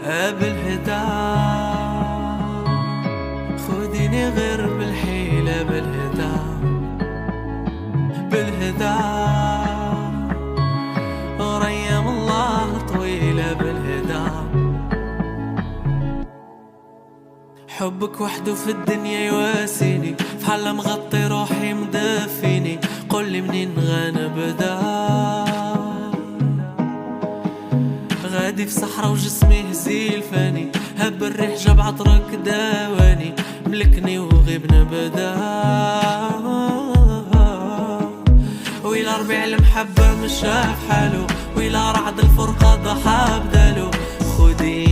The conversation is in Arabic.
بالهدى خديني غير بالحيلة بالهدى وريم الله طويلة بالهدى. حبك وحده في الدنيا يواسيني، في حالة مغطي روحي مدفيني، قولي منين غنبدا. غادي في صحرا وجسمي هزيل فاني، هب الريح جاب عطرك داواني، ملكني وغيب نبدا. ويلا ربيع المحبة مش شاف حالو، ويلا رعد الفرقة ضحى بدالو. خدي